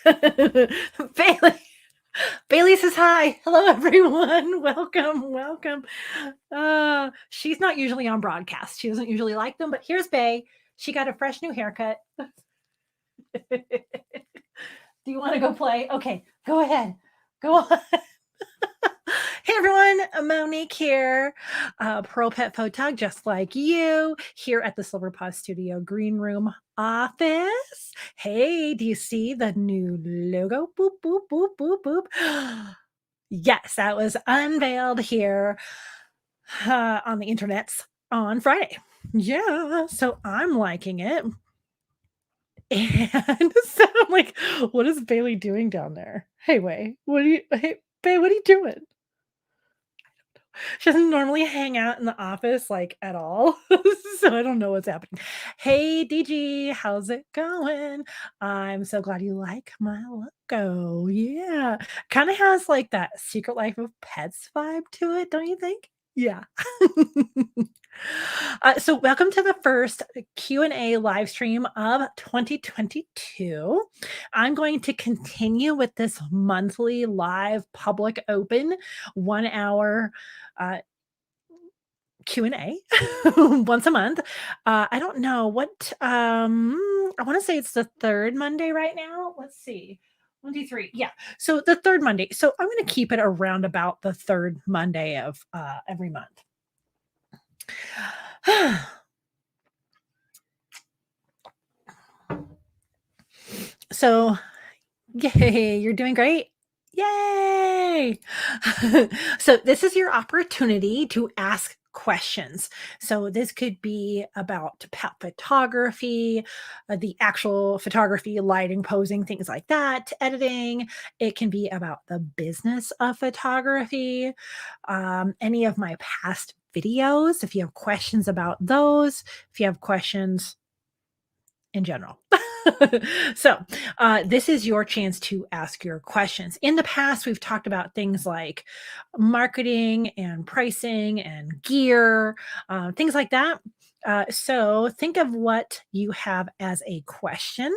Bailey. Bailey says hi. Hello, everyone. Welcome, welcome. She's not usually on broadcast. She doesn't usually like them, but here's Bay. She got a fresh new haircut. Do you want to go play? Okay, go ahead. Go on. Hey everyone, Monique here, Pro Pet Photog, just like you, here at the Silver Paw Studio Green Room office. Hey, do you see the new logo? Boop, boop, boop, boop, boop. Yes, that was unveiled here on the internets on Friday. Yeah, so I'm liking it. And so I'm like, what is Bailey doing down there? Hey, hey, Babe, what are you doing? She doesn't normally hang out in the office, like, at all, so I don't know what's happening. Hey, DG, how's it going? I'm so glad you like my logo. Yeah. Kinda has, like, that Secret Life of Pets vibe to it, don't you think? Yeah. So welcome to the first Q&A live stream of 2022. I'm going to continue with this monthly live public open 1 hour uh, Q&A once a month. I don't know what, I want to say it's the third Monday right now. Let's see. 1, 2, 3. Yeah. So the third Monday. So I'm going to keep it around about the third Monday of every month. So, yay, you're doing great. Yay! So, this is your opportunity to ask questions. So, this could be about pet photography, the actual photography, lighting, posing, things like that, editing. It can be about the business of photography, any of my past videos. If you have questions about those, if you have questions in general. So, this is your chance to ask your questions. In the past, we've talked about things like marketing and pricing and gear, things like that. So, think of what you have as a question.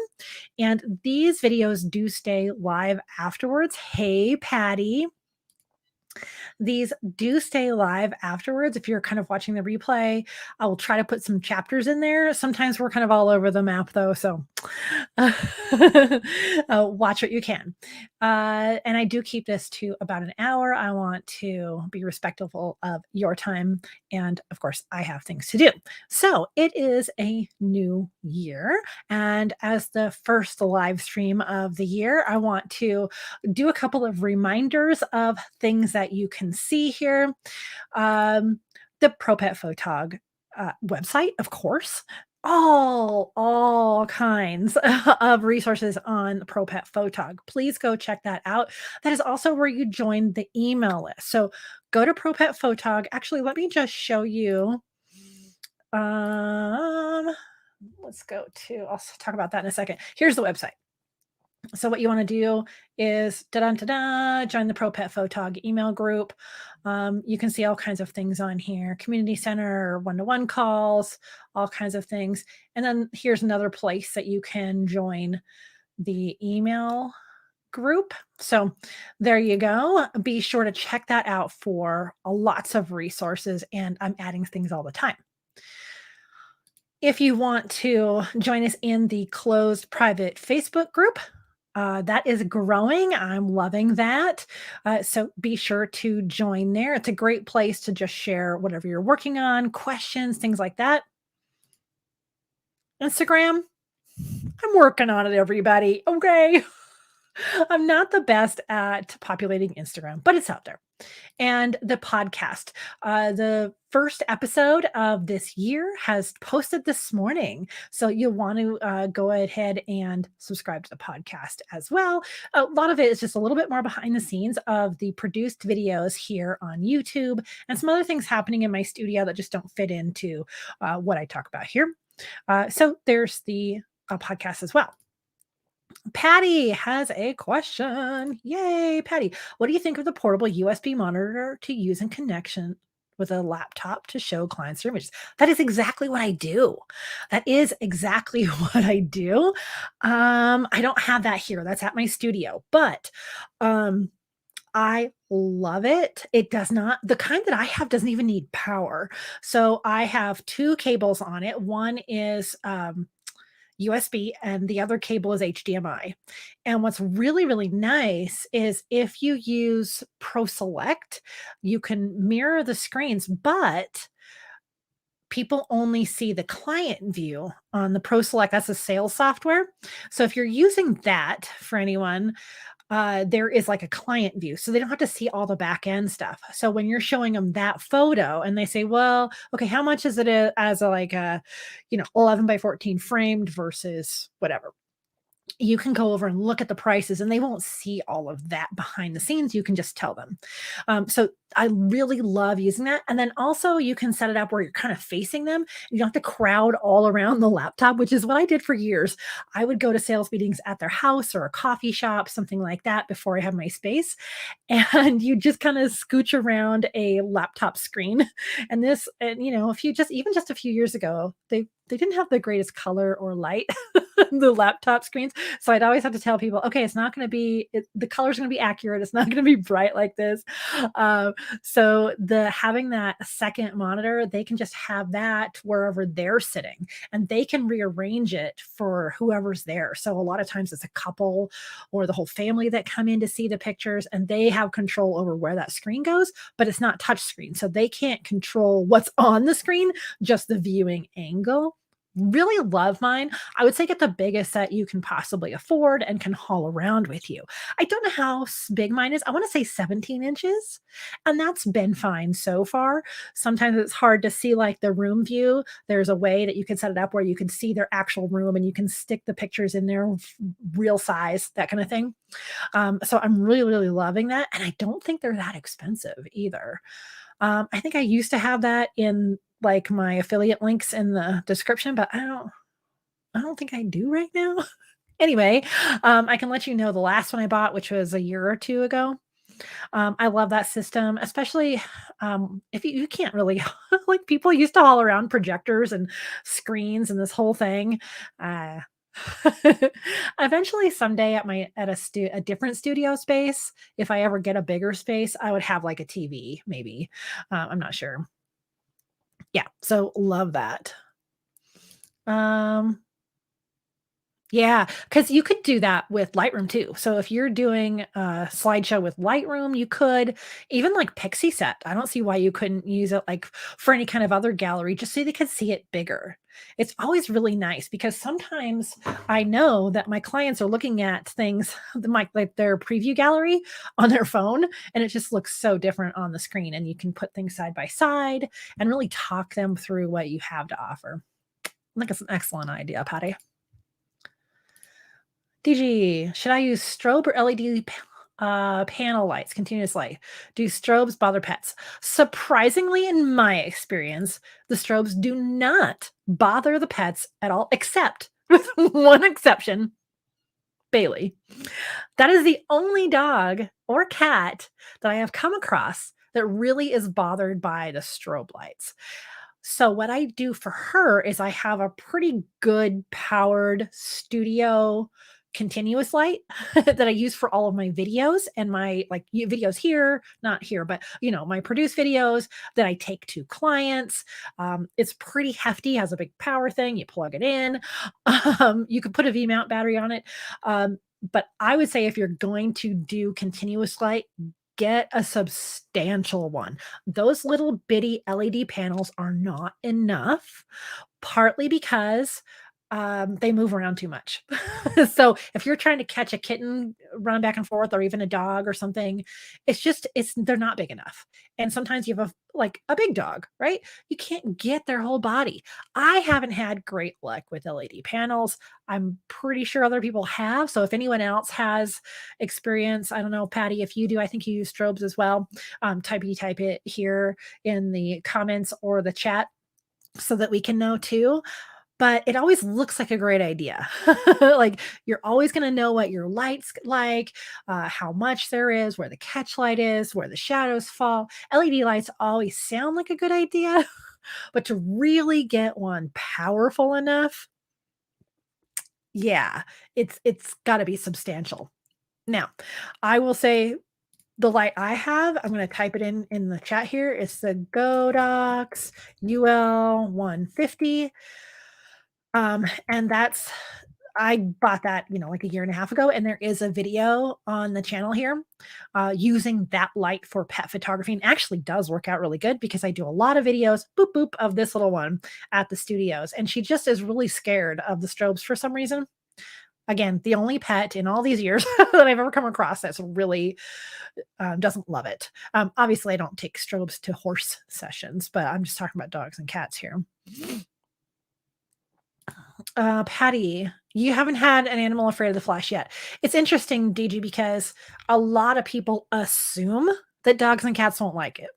And these videos do stay live afterwards. Hey, Patty. These do stay live afterwards. If you're kind of watching the replay, I will try to put some chapters in there. Sometimes we're kind of all over the map though, so watch what you can. And I do keep this to about an hour. I want to be respectful of your time. And of course, I have things to do. So it is a new year. And as the first live stream of the year, I want to do a couple of reminders of things that you can see here. The Pro Pet Photog website, of course. All kinds of resources on Pro Pet Photog. Please go check that out. That is also where you join the email list. So go to Pro Pet Photog. Actually, let me just show you. Let's go to, I'll talk about that in a second. Here's the website. So what you want to do is join the Pro Pet Photog email group. You can see all kinds of things on here, community center, one-to-one calls, all kinds of things. And then here's another place that you can join the email group. So there you go. Be sure to check that out for lots of resources. And I'm adding things all the time. If you want to join us in the closed private Facebook group, that is growing. I'm loving that. So be sure to join there. It's a great place to just share whatever you're working on, questions, things like that. Instagram, I'm working on it, everybody. Okay. I'm not the best at populating Instagram, but it's out there. And the podcast, the first episode of this year has posted this morning. So you'll want to go ahead and subscribe to the podcast as well. A lot of it is just a little bit more behind the scenes of the produced videos here on YouTube and some other things happening in my studio that just don't fit into what I talk about here. So there's the podcast as well. Patty has a question. Yay, Patty. What do you think of the portable USB monitor to use in connection with a laptop to show clients their images. That is exactly what I do. That is exactly what I do. I don't have that here. That's at my studio, but um I love it. It does not the kind that I have doesn't even need power. So I have 2 cables on it. One is, USB and the other cable is HDMI. And what's really, really nice is if you use Pro Select, you can mirror the screens, but people only see the client view on the Pro Select. That's a sales software. So if you're using that for anyone, there is like a client view. So they don't have to see all the back end stuff. So when you're showing them that photo and they say, well, okay, how much is it as a like a, 11 by 14 framed versus whatever? You can go over and look at the prices and they won't see all of that behind the scenes. You can just tell them. So I really love using that. And then also you can set it up where you're kind of facing them. You don't have to crowd all around the laptop, which is what I did for years. I would go to sales meetings at their house or a coffee shop, something like that before I had my space. And you just kind of scooch around a laptop screen. And a few just even just a few years ago, they didn't have the greatest color or light, the laptop screens. So I'd always have to tell people, okay, it's not going to be the color's going to be accurate. It's not going to be bright like this. So the having that second monitor, they can just have that wherever they're sitting, and they can rearrange it for whoever's there. So a lot of times it's a couple or the whole family that come in to see the pictures, and they have control over where that screen goes, but it's not touch screen. So they can't control what's on the screen, just the viewing angle. Really love mine. I would say get the biggest that you can possibly afford and can haul around with you. I don't know how big mine is. I want to say 17 inches, and that's been fine so far. Sometimes it's hard to see like the room view. There's a way that you can set it up where you can see their actual room and you can stick the pictures in there real size, that kind of thing. So I'm really, really loving that. And I don't think they're that expensive either. I think I used to have that in like my affiliate links in the description, but I don't think I do right now. Anyway, I can let you know the last one I bought, which was a year or 2 ago. I love that system, especially if you can't really like people used to haul around projectors and screens and this whole thing. Uh, Eventually, someday at a different studio space, if I ever get a bigger space, I would have like a TV, maybe. I'm not sure. Yeah, so love that. Um, Yeah, because you could do that with Lightroom too. So if you're doing a slideshow with Lightroom, you could even like Pixie Set. I don't see why you couldn't use it like for any kind of other gallery, just so they could see it bigger. It's always really nice because sometimes I know that my clients are looking at things, like their preview gallery on their phone, and it just looks so different on the screen. And you can put things side by side and really talk them through what you have to offer. I think it's an excellent idea, Patty. DG, should I use strobe or LED panel lights, continuous light? Do strobes bother pets? Surprisingly, in my experience, the strobes do not bother the pets at all, except with one exception, Bailey. That is the only dog or cat that I have come across that really is bothered by the strobe lights. So what I do for her is I have a pretty good powered studio continuous light that I use for all of my videos and my like videos here, not here, but my produced videos that I take to clients. It's pretty hefty, has a big power thing. You plug it in. You could put a V mount battery on it. But I would say if you're going to do continuous light, get a substantial one. Those little bitty LED panels are not enough, partly because they move around too much. So if you're trying to catch a kitten run back and forth or even a dog or something, they're not big enough. And sometimes you have like a big dog, right? You can't get their whole body. I haven't had great luck with LED panels. I'm pretty sure other people have. So if anyone else has experience, I don't know, Patty, if you do, I think you use strobes as well. Type it here in the comments or the chat so that we can know too. but it always looks like a great idea. Like, you're always gonna know what your light's like, how much there is, where the catch light is, where the shadows fall. LED lights always sound like a good idea, but to really get one powerful enough, yeah, it's gotta be substantial. Now, I will say the light I have, I'm gonna type it in the chat here. It's the Godox UL 150. And that's I bought that, like a year and a half ago, and there is a video on the channel here, using that light for pet photography, and actually does work out really good because I do a lot of videos, boop, boop, of this little one at the studios, and she just is really scared of the strobes for some reason. Again, the only pet in all these years that I've ever come across that's really, doesn't love it. Obviously, I don't take strobes to horse sessions, but I'm just talking about dogs and cats here. Patty, you haven't had an animal afraid of the flash yet. It's interesting, DG, because a lot of people assume that dogs and cats won't like it.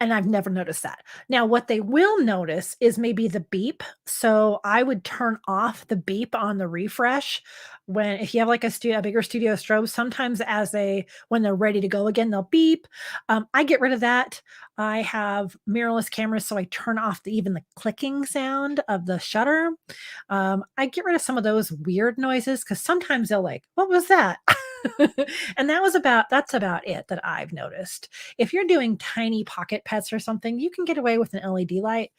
And I've never noticed that. Now, what they will notice is maybe the beep. So I would turn off the beep on the refresh when if you have like a bigger studio strobe, sometimes as they when they're ready to go again, they'll beep. I get rid of that. I have mirrorless cameras, so I turn off even the clicking sound of the shutter. I get rid of some of those weird noises because sometimes they'll like, what was that? And that's about it that I've noticed. If you're doing tiny pocket pets or something, you can get away with an LED light.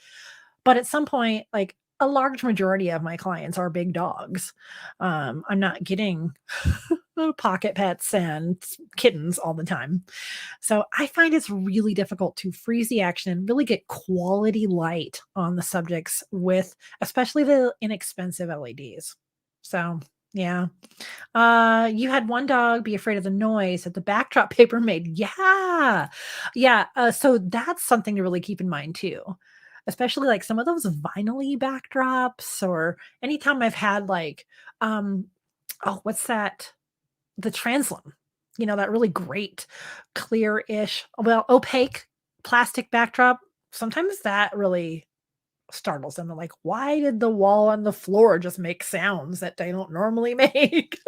But at some point, like a large majority of my clients are big dogs. I'm not getting pocket pets and kittens all the time. So I find it's really difficult to freeze the action and really get quality light on the subjects with especially the inexpensive LEDs. So yeah. You had one dog be afraid of the noise that the backdrop paper made. Yeah. Yeah, so that's something to really keep in mind too. Especially like some of those vinyl backdrops or anytime I've had like, um, oh, what's that? The Translum, that really great clear-ish, well, opaque plastic backdrop. Sometimes that really startles them. They're like, "Why did the wall and the floor just make sounds that they don't normally make?"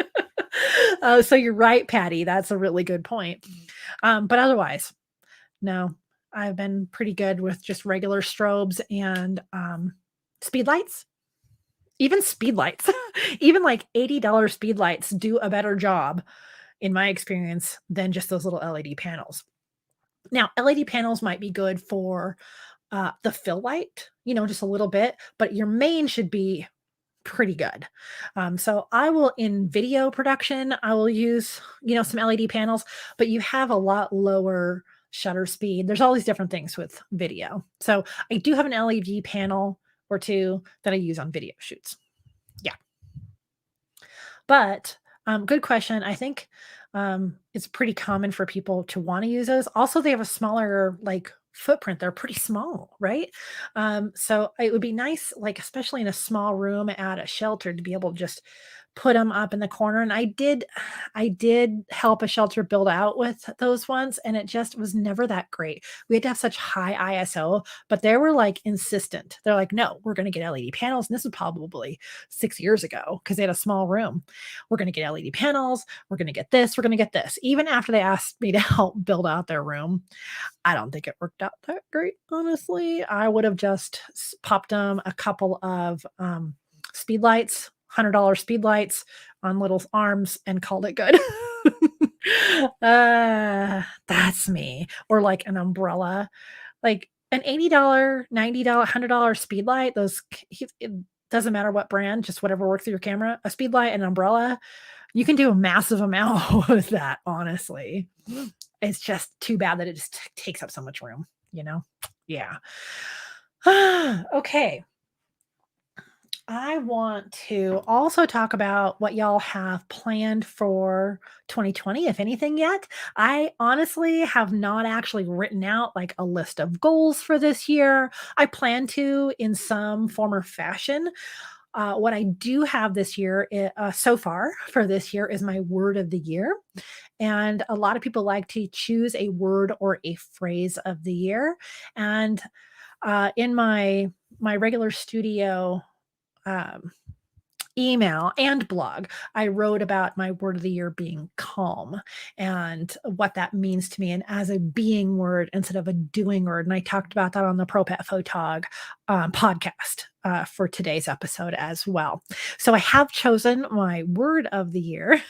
So you're right, Patty, that's a really good point. But otherwise, no, I've been pretty good with just regular strobes and, speed lights. Even speed lights, even like $80 speed lights do a better job, in my experience, than just those little LED panels. Now, LED panels might be good for, the fill light, just a little bit, but your main should be pretty good. So I will in video production, I will use, some LED panels, but you have a lot lower shutter speed. There's all these different things with video. So I do have an LED panel or two that I use on video shoots. Yeah. But, good question. I think, it's pretty common for people to wanna use those. Also, they have a smaller, like, footprint. They're pretty small, right? So it would be nice, like, especially in a small room at a shelter to be able to just put them up in the corner, and I did help a shelter build out with those ones, and it just was never that great. We had to have such high ISO, but they were, like, insistent. They're like, "No, we're gonna get LED panels," and this was probably 6 years ago because they had a small room. "We're gonna get LED panels, we're gonna get this, we're gonna get this." Even after they asked me to help build out their room, I don't think it worked out that great, honestly. I would have just popped them a couple of speed lights, $100 speed lights on little arms and called it good. That's me. Or like an umbrella, like an $80, $90, $100 speed light. It doesn't matter what brand, just whatever works with your camera. A speed light and an umbrella, you can do a massive amount with that, honestly. It's just too bad that it just takes up so much room, you know? Yeah. Okay. I want to also talk about what y'all have planned for 2020, if anything yet. I honestly have not actually written out like a list of goals for this year. I plan to in some form or fashion. What I do have this year, so far for this year, is my word of the year. And a lot of people like to choose a word or a phrase of the year. And in my my regular studio um, email and blog, I wrote about my word of the year being calm and what that means to me, and as a being word instead of a doing word. And I talked about that on the Pro Pet Photog podcast for today's episode as well. So I have chosen my word of the year,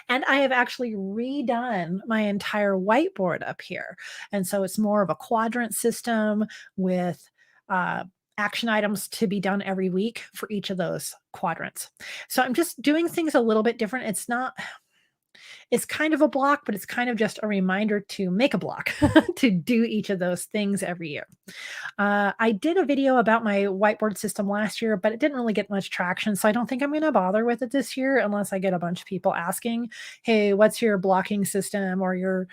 and I have actually redone my entire whiteboard up here. And so it's more of a quadrant system with uh, action items to be done every week for each of those quadrants. So I'm just doing things a little bit different. It's kind of a block, but it's kind of just a reminder to make a block to do each of those things every year. I did a video about my whiteboard system last year, but it didn't really get much traction. So I don't think I'm going to bother with it this year unless I get a bunch of people asking, hey, what's your blocking system, or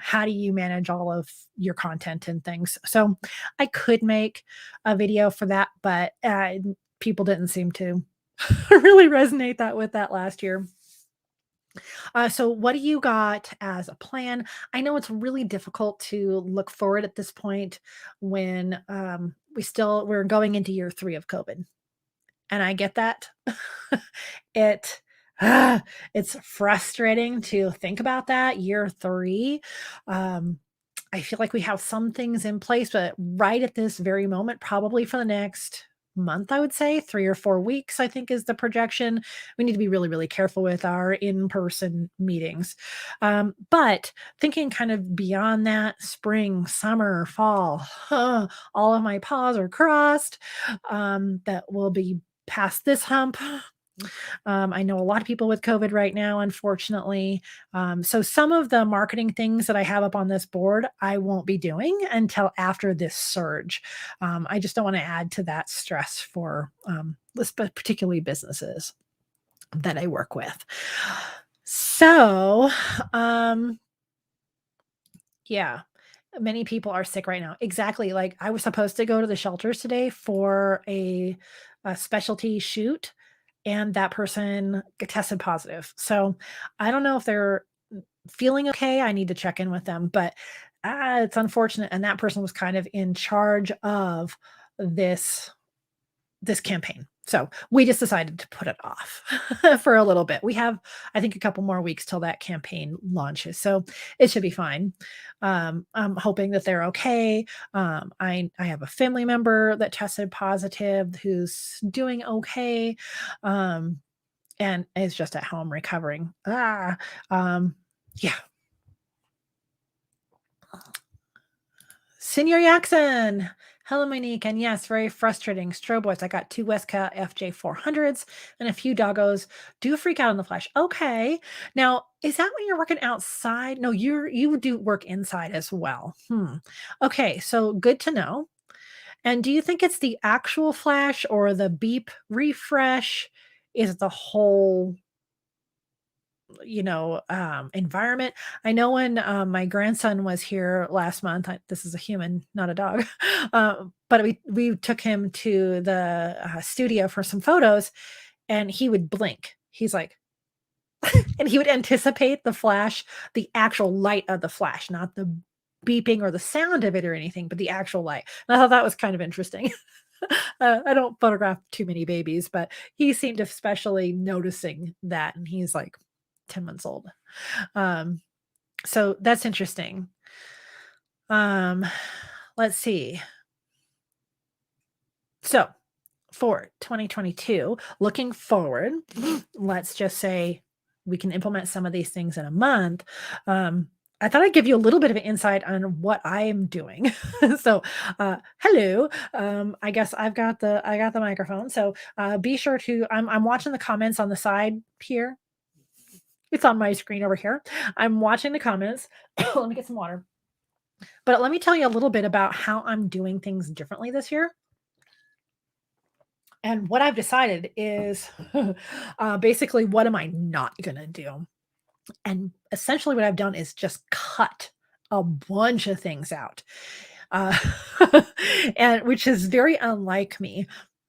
how do you manage all of your content and things? So I could make a video for that, but people didn't seem to really resonate that with that last year. So what do you got as a plan? I know it's really difficult to look forward at this point when we're going into year 3 of COVID. And I get that. it ah, it's frustrating to think about that year 3. Um, I feel like we have some things in place, but right at this very moment, probably for the next month, I would say 3 or 4 weeks, I think is the projection. We need to be really, really careful with our in-person meetings. But thinking kind of beyond that, spring, summer, fall, all of my paws are crossed that we'll be past this hump. I know a lot of people with COVID right now, unfortunately. So some of the marketing things that I have up on this board, I won't be doing until after this surge. I just don't want to add to that stress for particularly businesses that I work with. So, yeah, many people are sick right now. Exactly. Like I was supposed to go to the shelters today for a specialty shoot, and that person tested positive. So I don't know if they're feeling okay. I need to check in with them, but it's unfortunate. And that person was kind of in charge of this this campaign. So we just decided to put it off for a little bit. We have, I think, a couple more weeks till that campaign launches. So it should be fine. I'm hoping that they're okay. I have a family member that tested positive who's doing okay. Um, and is just at home recovering. Um, yeah. Senior Jackson. Hello, Monique. And yes, very frustrating. Strobes. I got 2 Westcott FJ400s and a few doggos. Do freak out in the flesh. Okay. Now, is that when you're working outside? No, you do work inside as well. Okay, so good to know. And do you think it's the actual flash or the beep refresh? Is it the whole environment? I know when my grandson was here last month, this is a human, not a dog, but we took him to the studio for some photos, and he would blink. He's like, and he would anticipate the flash, the actual light of the flash, not the beeping or the sound of it or anything, but the actual light. And I thought that was kind of interesting. I don't photograph too many babies, but he seemed especially noticing that, and he's like 10 months old. Um, so that's interesting. Um, let's see. So for 2022, looking forward, let's just say we can implement some of these things in a month. I thought I'd give you a little bit of an insight on what I am doing. So, hello. I guess I got the microphone. So, be sure to. I'm watching the comments on the side here. It's on my screen over here. I'm watching the comments. Let me get some water. But let me tell you a little bit about how I'm doing things differently this year. And what I've decided is basically, what am I not going to do? And essentially, what I've done is just cut a bunch of things out, uh, and which is very unlike me.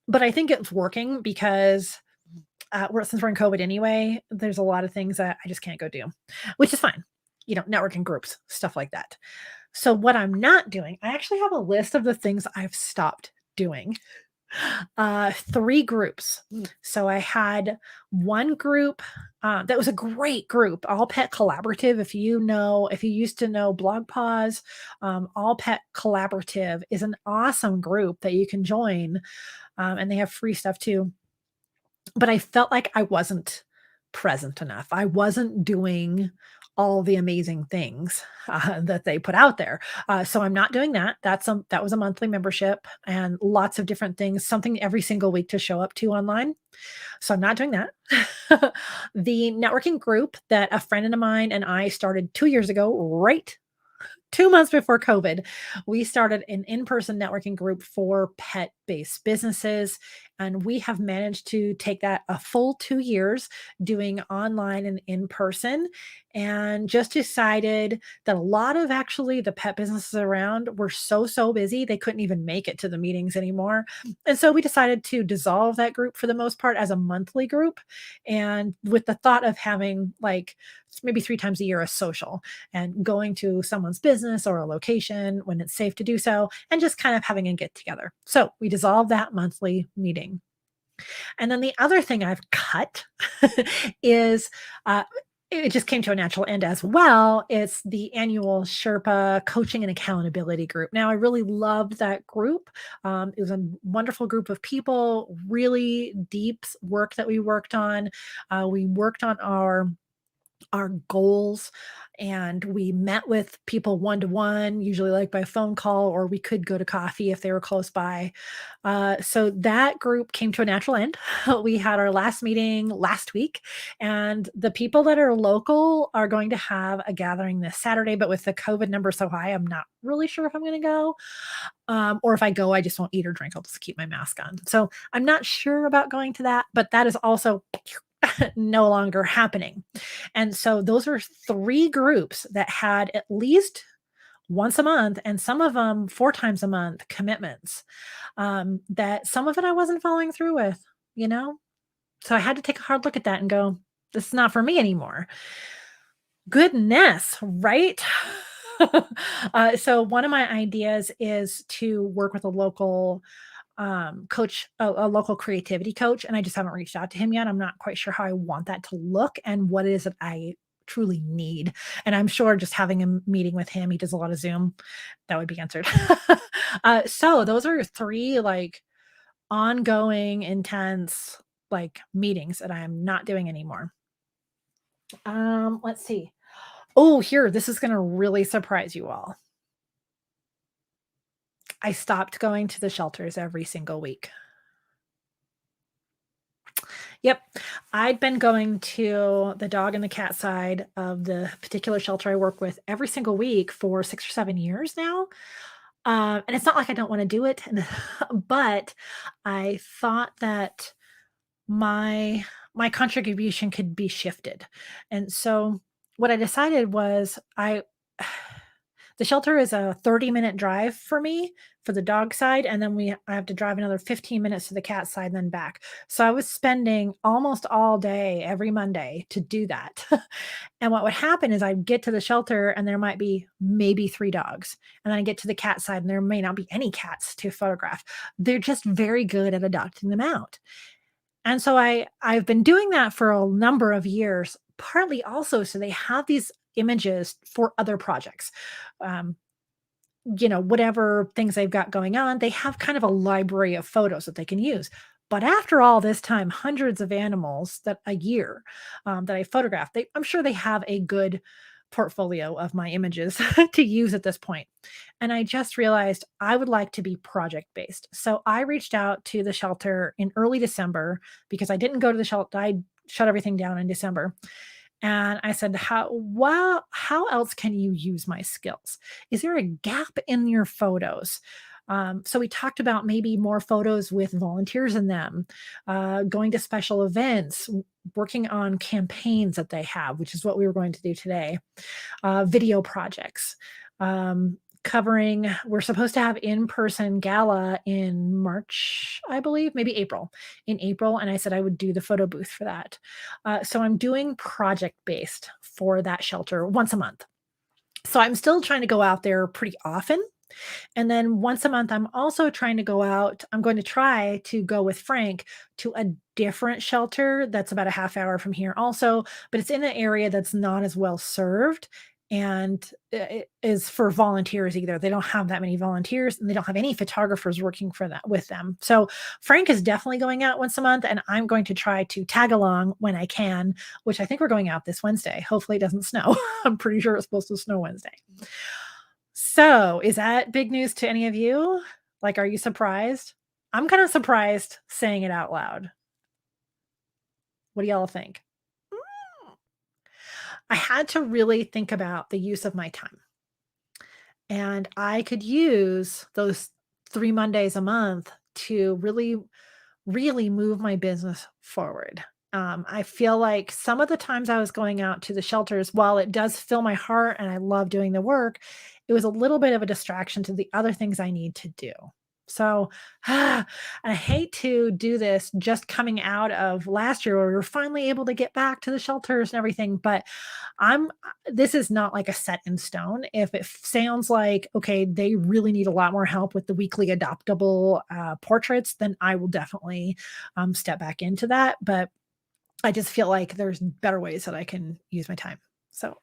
But I think it's working because since we're in COVID anyway, there's a lot of things that I just can't go do, which is fine. Networking groups, stuff like that. So what I'm not doing, I actually have a list of the things I've stopped doing? 3 groups. So I had one group, that was a great group, All Pet Collaborative. If you used to know Blog Pause, All Pet Collaborative is an awesome group that you can join, and they have free stuff too. But I felt like I wasn't present enough. I wasn't doing all the amazing things, that they put out there. So I'm not doing that. That was a monthly membership and lots of different things, something every single week to show up to online. So I'm not doing that. The networking group that a friend of mine and I started 2 years ago, right 2 months before COVID, we started an in-person networking group for pet-based businesses, and we have managed to take that a full 2 years doing online and in-person, and just decided that a lot of actually the pet businesses around were so busy, they couldn't even make it to the meetings anymore, and so we decided to dissolve that group for the most part as a monthly group, and with the thought of having, like, maybe 3 times a year a social and going to someone's business or a location when it's safe to do so, and just kind of having a get together. So we dissolved that monthly meeting. And then the other thing I've cut is it just came to a natural end as well. It's the annual Sherpa coaching and accountability group. Now, I really loved that group. It was a wonderful group of people, really deep work that we worked on. We worked on our goals, and we met with people one to one, usually like by phone call, or we could go to coffee if they were close by. So that group came to a natural end. We had our last meeting last week, and the people that are local are going to have a gathering this Saturday. But with the COVID number so high, I'm not really sure if I'm going to go. Or if I go, I just won't eat or drink. I'll just keep my mask on. So I'm not sure about going to that, but that is also no longer happening. And so those are 3 groups that had at least once a month, and some of them 4 times a month commitments, that some of it I wasn't following through with, you know? So I had to take a hard look at that and go, "This is not for me anymore." Goodness, right? So one of my ideas is to work with a local coach, a local creativity coach, and I just haven't reached out to him yet. I'm not quite sure how I want that to look and what it is that I truly need. And I'm sure just having a meeting with him, he does a lot of Zoom, that would be answered. So those are 3 like ongoing, intense like meetings that I am not doing anymore. Let's see. Oh, here, this is gonna really surprise you all. I stopped going to the shelters every single week. Yep. I'd been going to the dog and the cat side of the particular shelter I work with every single week for 6 or 7 years now. And it's not like I don't wanna do it, but I thought that my my contribution could be shifted. And so what I decided was the shelter is a 30-minute drive for me for the dog side, and then I have to drive another 15 minutes to the cat side and then back. So I was spending almost all day every Monday to do that. And what would happen is I'd get to the shelter and there might be maybe 3 dogs. And then I get to the cat side and there may not be any cats to photograph. They're just very good at adopting them out. And so I've been doing that for a number of years, partly also so they have these images for other projects. Um, whatever things they've got going on, they have kind of a library of photos that they can use. But after all this time, hundreds of animals that a year that I photographed, I'm sure they have a good portfolio of my images to use at this point. And I just realized I would like to be project based. So I reached out to the shelter in early December because I didn't go to the shelter. I shut everything down in December. And I said, how else can you use my skills? Is there a gap in your photos? So we talked about maybe more photos with volunteers in them, going to special events, working on campaigns that they have, which is what we were going to do today, video projects, we're supposed to have in-person gala in March, I believe, maybe April, in April. And I said I would do the photo booth for that. So I'm doing project based for that shelter once a month. So I'm still trying to go out there pretty often. And then once a month, I'm also trying to go out. I'm going to try to go with Frank to a different shelter that's about a half hour from here also, but it's in an area that's not as well served and it is for volunteers either. They don't have that many volunteers and they don't have any photographers working for that with them. So Frank is definitely going out once a month and I'm going to try to tag along when I can, which I think we're going out this Wednesday. Hopefully it doesn't snow. I'm pretty sure it's supposed to snow Wednesday. So, is that big news to any of you? Like, are you surprised? I'm kinda surprised saying it out loud. What do y'all think? Mm. I had to really think about the use of my time, and I could use those 3 Mondays a month to really move my business forward. I feel like some of the times I was going out to the shelters, while it does fill my heart and I love doing the work, it was a little bit of a distraction to the other things I need to do. So I hate to do this just coming out of last year where we were finally able to get back to the shelters and everything, but this is not like a set in stone. If it sounds like, okay, they really need a lot more help with the weekly adoptable portraits, then I will definitely step back into that. But I just feel like there's better ways that I can use my time. So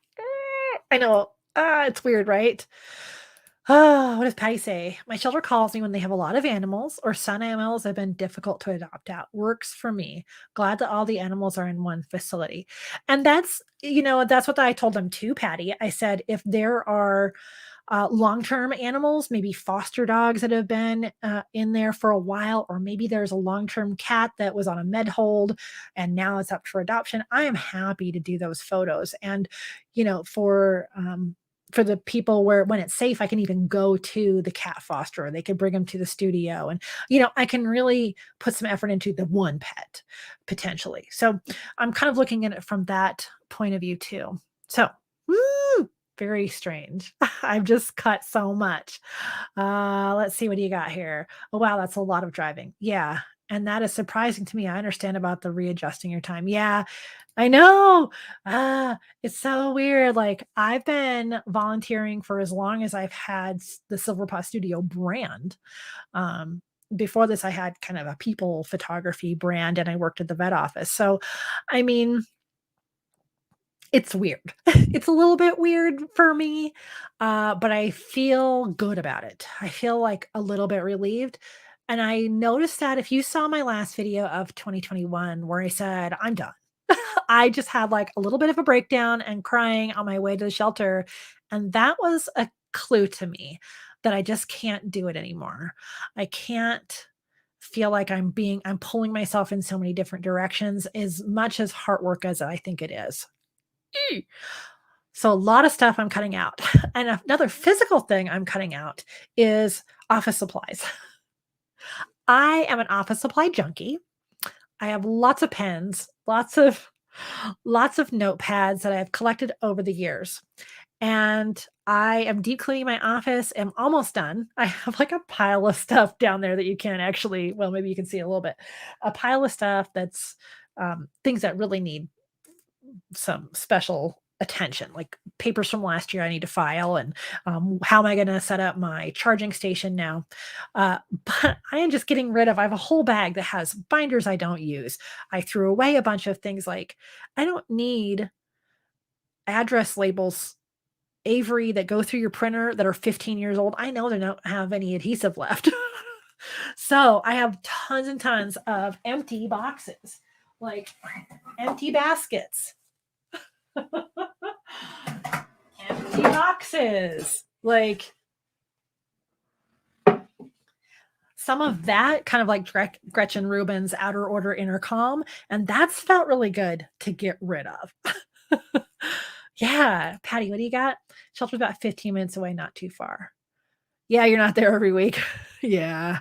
I know it's weird, right? Oh, what does Patty say? My shelter calls me when they have a lot of animals or some animals have been difficult to adopt out. Works for me. Glad that all the animals are in one facility. And that's what I told them too, Patty. I said, if there are long-term animals, maybe foster dogs that have been in there for a while, or maybe there's a long-term cat that was on a med hold and now it's up for adoption. I am happy to do those photos. And, for the people where when it's safe, I can even go to the cat fosterer. They could bring them to the studio. And, I can really put some effort into the one pet potentially. So I'm kind of looking at it from that point of view too. So, woo, very strange. I've just cut so much. Let's see, what do you got here? Oh, wow, that's a lot of driving. Yeah. And that is surprising to me. I understand about the readjusting your time. Yeah, I know. It's so weird. Like, I've been volunteering for as long as I've had the Silver Paw Studio brand. Um, Before this, I had kind of a people photography brand and I worked at the vet office. So, I mean, it's weird. It's a little bit weird for me, but I feel good about it. I feel like a little bit relieved. And I noticed that if you saw my last video of 2021 where I said, I'm done, I just had like a little bit of a breakdown and crying on my way to the shelter. And that was a clue to me that I just can't do it anymore. I can't feel like I'm pulling myself in so many different directions as much as hard work as I think it is. Mm. So a lot of stuff I'm cutting out. And another physical thing I'm cutting out is office supplies. I am an office supply junkie. I have lots of pens, lots of notepads that I've collected over the years. And I am deep cleaning my office. I'm almost done. I have like a pile of stuff down there that you can't actually, well, maybe you can see a little bit. A pile of stuff that's things that really need some special attention, like papers from last year I need to file, and how am I going to set up my charging station now? Uh, but I am just getting rid of. I have a whole bag that has binders I don't use. I threw away a bunch of things like I don't need address labels. Avery that go through your printer that are 15 years old. I know they don't have any adhesive left. So I have tons and tons of empty boxes, like empty baskets. Empty boxes. Like some of that kind of like Gretchen Rubin's outer order intercom. And that's felt really good to get rid of. Yeah. Patty, what do you got? Shelter's about 15 minutes away, not too far. Yeah, you're not there every week. Yeah.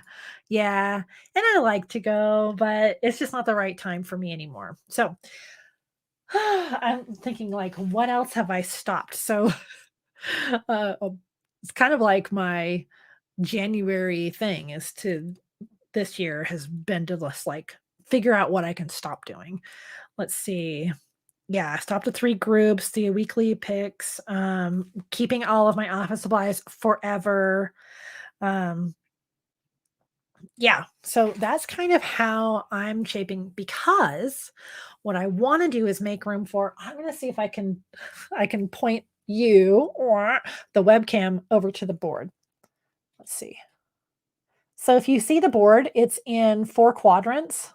Yeah. And I like to go, but it's just not the right time for me anymore. So I'm thinking like, what else have I stopped? So it's kind of like my January thing is to this year has been to just like figure out what I can stop doing. Let's see. Yeah, I stopped at 3 groups, the weekly picks, keeping all of my office supplies forever. Um, yeah, so that's kind of how I'm shaping because what I wanna do is make room for I'm gonna see if I can point you or the webcam over to the board. Let's see. So if you see the board, it's in 4 quadrants.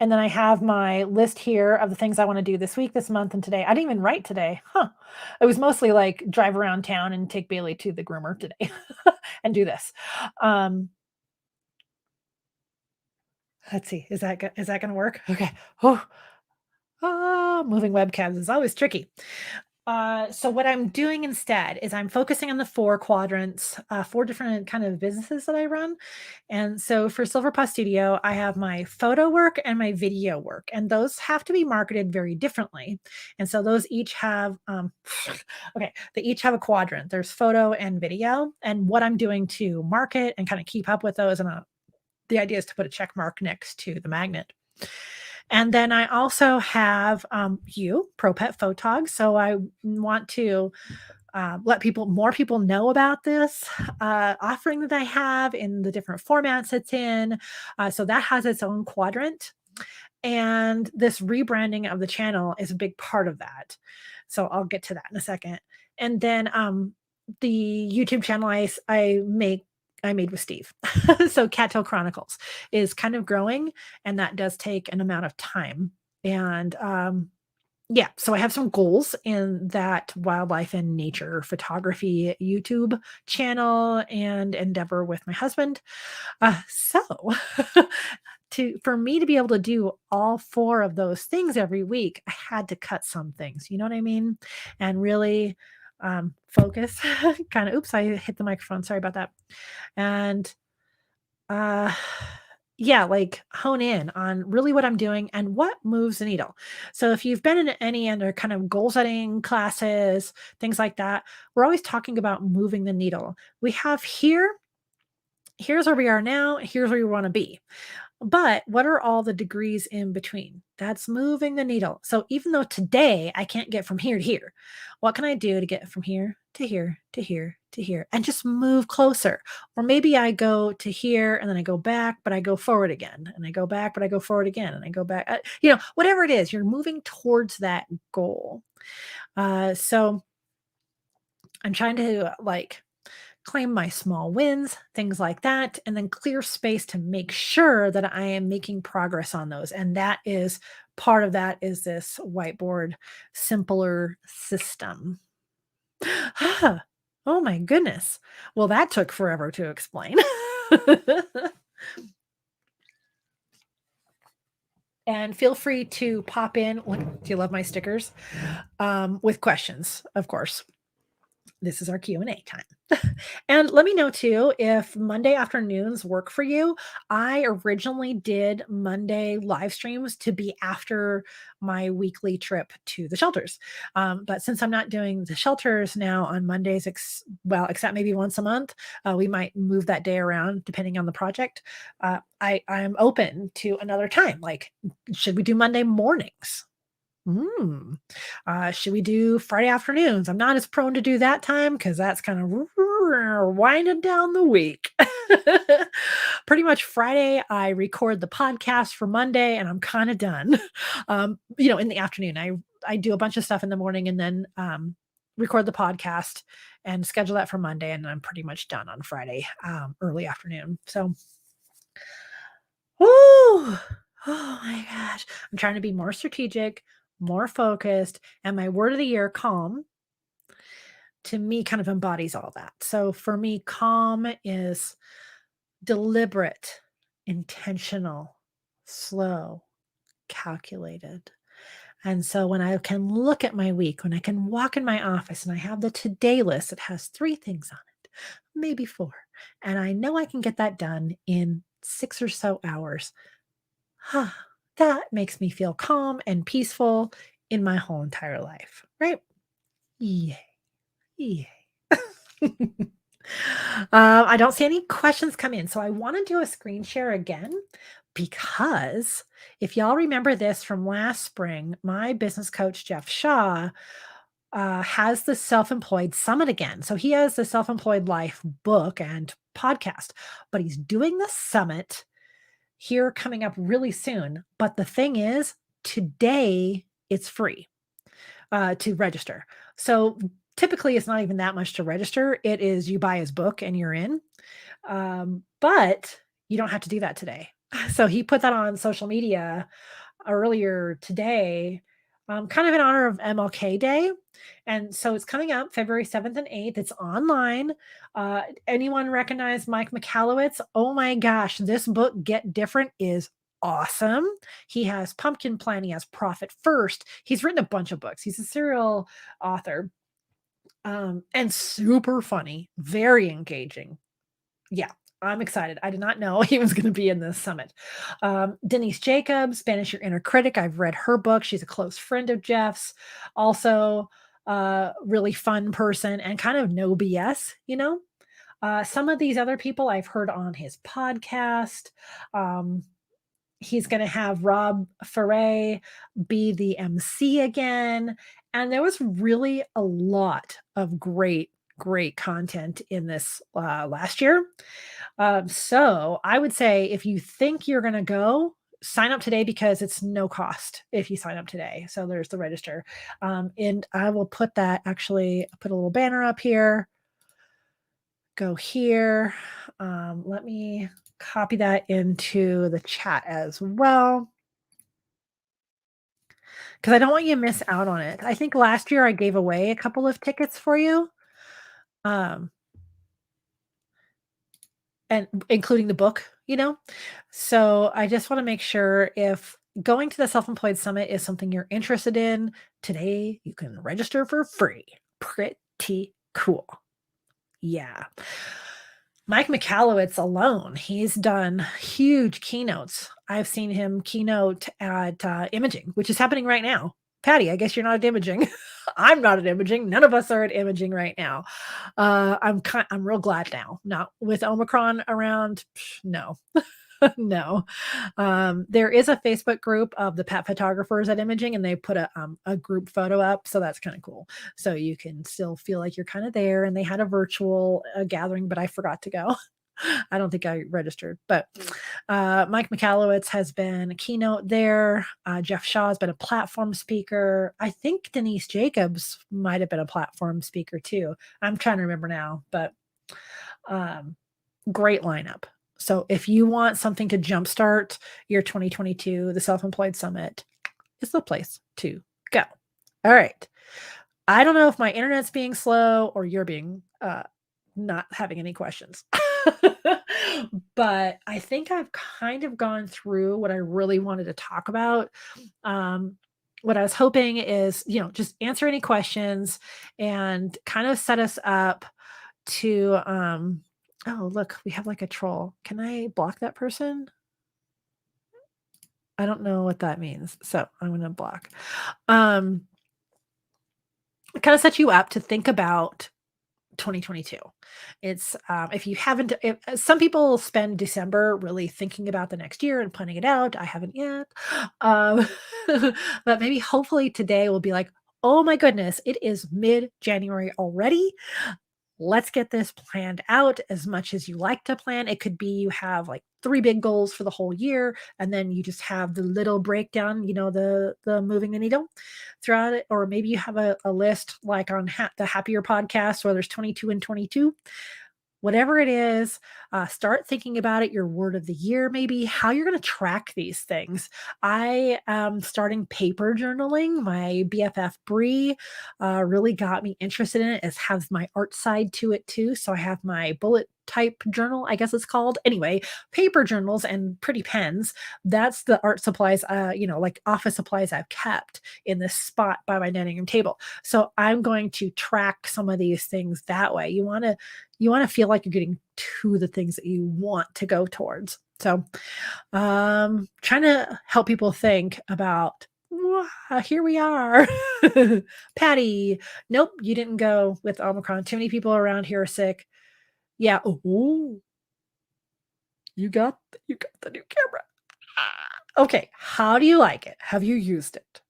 And then I have my list here of the things I wanna do this week, this month, and today. I didn't even write today. Huh. It was mostly like drive around town and take Bailey to the groomer today and do this. Um, let's see. Is that gonna work? Okay. Oh, moving webcams is always tricky. So what I'm doing instead is I'm focusing on the 4 quadrants, 4 different kind of businesses that I run. And so for Silver Paw Studio, I have my photo work and my video work, and those have to be marketed very differently. And so those each have, okay, they each have a quadrant. There's photo and video, and what I'm doing to market and kind of keep up with those. And the idea is to put a check mark next to the magnet. And then I also have you, Pro Pet Photog. So I want to let more people know about this offering that I have in the different formats it's in. So that has its own quadrant. And this rebranding of the channel is a big part of that. So I'll get to that in a second. And then the YouTube channel I made with Steve. So Cattail Chronicles is kind of growing, and that does take an amount of time. And yeah, so I have some goals in that wildlife and nature photography YouTube channel and endeavor with my husband. So to for me to be able to do all 4 of those things every week, I had to cut some things, you know what I mean? And really focus. Kind of oops, I hit the microphone. Sorry about that. And uh, yeah, like hone in on really what I'm doing and what moves the needle. So if you've been in any other kind of goal setting classes, things like that, we're always talking about moving the needle. We have here's where we are now, here's where we want to be. But what are all the degrees in between? That's moving the needle. So even though today I can't get from here to here, what can I do to get from here to here to here to here and just move closer? Or maybe I go to here and then I go back, but I go forward again, and I go back, but I go forward again, and I go back. Whatever it is, you're moving towards that goal. So I'm trying to like claim my small wins, things like that, and then clear space to make sure that I am making progress on those. And that is part of that is this whiteboard simpler system. Ah, oh my goodness. Well, that took forever to explain. And feel free to pop in. Look, do you love my stickers? With questions, of course. This is our Q&A time. And let me know too if Monday afternoons work for you. I originally did Monday live streams to be after my weekly trip to the shelters. But since I'm not doing the shelters now on Mondays, well, except maybe once a month, we might move that day around depending on the project. I'm open to another time. Like, should we do Monday mornings? Mm. Should we do Friday afternoons? I'm not as prone to do that time because that's kind of winding down the week. Pretty much Friday, I record the podcast for Monday and I'm kind of done. In the afternoon, I do a bunch of stuff in the morning and then record the podcast and schedule that for Monday, and I'm pretty much done on Friday early afternoon. So Woo! Oh my gosh. I'm trying to be more strategic, more focused, and my word of the year, calm, to me kind of embodies all that. So for me, calm is deliberate, intentional, slow, calculated. And so when I can look at my week, when I can walk in my office and I have the today list that has 3 things on it, maybe 4, and I know I can get that done in 6 or so hours. That makes me feel calm and peaceful in my whole entire life, right? Yay. Yay. I don't see any questions come in, so I want to do a screen share again. Because if y'all remember this from last spring, my business coach, Jeff Shaw, has the Self Employed Summit again. So he has the Self Employed Life book and podcast, but he's doing the summit here coming up really soon. But the thing is, today it's free to register. So typically it's not even that much to register. It is you buy his book and you're in. But you don't have to do that today. So he put that on social media earlier today, kind of in honor of MLK Day. And so it's coming up February 7th and 8th. It's online. Anyone recognize Mike Michalowicz? Oh my gosh, this book, Get Different, is awesome. He has Pumpkin Plan. He has Profit First. He's written a bunch of books. He's a serial author, and super funny, very engaging. Yeah, I'm excited. I did not know he was gonna be in this summit. Denise Jacobs, Banish Your Inner Critic. I've read her book. She's a close friend of Jeff's. Also, really fun person and kind of no BS, you know? Some of these other people I've heard on his podcast. Um, he's gonna have Rob Foray be the MC again, and there was really a lot of great content in this, last year. So I would say if you think you're gonna go, sign up today because it's no cost if you sign up today. So there's the register. And I will put that actually put a little banner up here. Go here. Let me copy that into the chat as well because I don't want you to miss out on it. I think last year I gave away a couple of tickets for you. Um, and including the book, you know? So I just wanna make sure if going to the Self-Employed Summit is something you're interested in, today you can register for free. Pretty cool. Yeah. Mike Michalowicz alone, he's done huge keynotes. I've seen him keynote at, Imaging, which is happening right now. Patty, I guess you're not at Imaging. I'm not at Imaging. None of us are at Imaging right now. I'm real glad now. Not with Omicron around, no. No. There is a Facebook group of the pet photographers at Imaging, and they put a group photo up, so that's kinda cool. So you can still feel like you're kinda there, and they had a virtual, gathering, but I forgot to go. I don't think I registered, but, Mike Michalowicz has been a keynote there. Jeff Shaw has been a platform speaker. I think Denise Jacobs might have been a platform speaker too. I'm trying to remember now, but, um, great lineup. So if you want something to jumpstart your 2022, the Self-Employed Summit is the place to go. All right. I don't know if my internet's being slow or you're being not having any questions. But I think I've kind of gone through what I really wanted to talk about. Um, what I was hoping is, just answer any questions and kind of set us up to oh, look, we have like a troll. Can I block that person? I don't know what that means. So I'm gonna block. Um, kind of set you up to think about 2022. It's if you haven't, if, some people spend December really thinking about the next year and planning it out. I haven't yet. Um, but maybe hopefully today will be like, oh my goodness, it is mid January already. Let's get this planned out as much as you like to plan. It could be you have like 3 big goals for the whole year, and then you just have the little breakdown, the moving the needle throughout it. Or maybe you have a list like on the Happier podcast where there's 22 and 22. Whatever it is, start thinking about it, your word of the year, maybe how you're going to track these things. I am starting paper journaling. My BFF Bree really got me interested in it. It has my art side to it too. So I have my bullet type journal, I guess it's called. Anyway, paper journals and pretty pens. That's the art supplies, like office supplies I've kept in this spot by my dining room table. So I'm going to track some of these things that way. You want to feel like you're getting to the things that you want to go towards. So, trying to help people think about, here we are. Patty, nope, you didn't go with Omicron. Too many people around here are sick. Yeah. Oh, you got the new camera. Okay, how do you like it? Have you used it?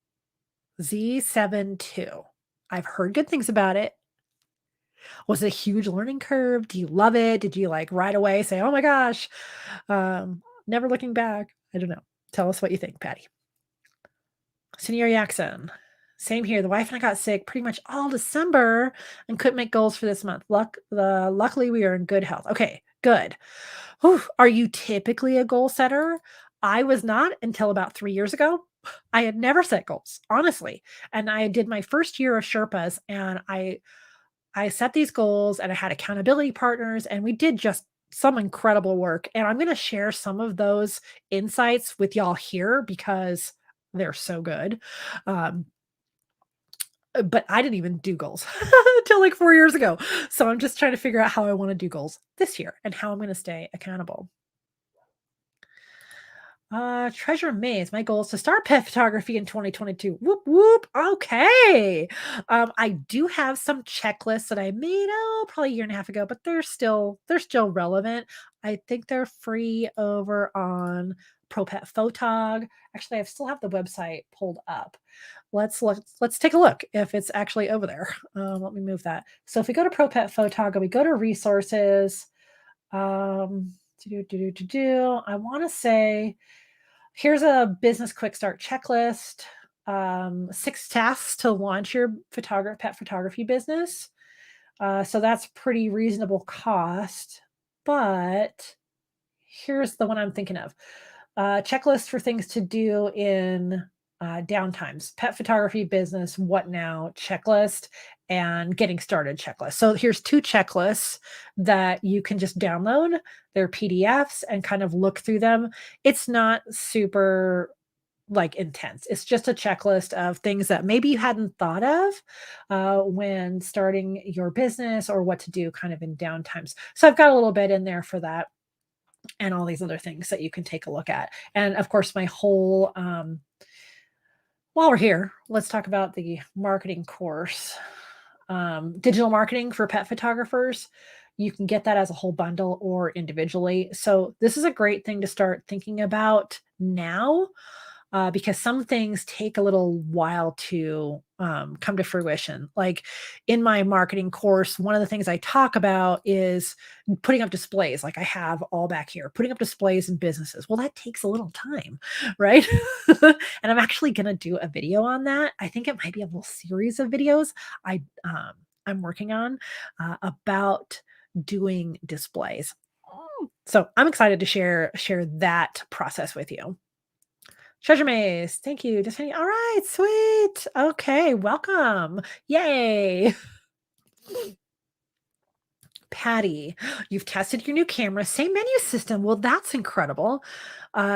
Z7 II. I've heard good things about it. Was it a huge learning curve? Do you love it? Did you like right away say, "Oh my gosh, never looking back"? I don't know. Tell us what you think, Patty. Senior Jackson. Same here. The wife and I got sick pretty much all December and couldn't make goals for this month. Luckily we are in good health. Okay, good. Whew. Are you typically a goal setter? I was not until about 3 years ago. I had never set goals, honestly. And I did my first year of Sherpas and I set these goals and I had accountability partners and we did just some incredible work. And I'm going to share some of those insights with y'all here because they're so good. Um, but I didn't even do goals until like 4 years ago. So I'm just trying to figure out how I want to do goals this year and how I'm going to stay accountable. Treasure maze. My goal is to start pet photography in 2022. Whoop whoop. Okay. I do have some checklists that I made probably a year and a half ago, but they're still relevant. I think they're free over on Pro Pet Photog. Actually, I still have the website pulled up. Let's take a look if it's actually over there. Let me move that. So if we go to Pro Pet Photog and we go to resources, I want to say here's a business quick start checklist. 6 tasks to launch your pet photography business. So that's pretty reasonable cost. But here's the one I'm thinking of. Checklist for things to do in downtimes. Pet photography business, what now checklist and getting started checklist. So here's 2 checklists that you can just download. They're PDFs and kind of look through them. It's not super like intense. It's just a checklist of things that maybe you hadn't thought of when starting your business or what to do kind of in downtimes. So I've got a little bit in there for that and all these other things that you can take a look at. And of course, my whole while we're here, let's talk about the marketing course. Digital marketing for pet photographers. You can get that as a whole bundle or individually. So this is a great thing to start thinking about now because some things take a little while to come to fruition. Like in my marketing course, one of the things I talk about is putting up displays, like I have all back here, putting up displays in businesses. Well, that takes a little time, right? And I'm actually going to do a video on that. I think it might be a little series of videos I'm working on about doing displays. So I'm excited to share that process with you. Treasure Maze. Thank you. Just all right, sweet. Okay, welcome. Yay. Patty, you've tested your new camera, same menu system. Well, that's incredible.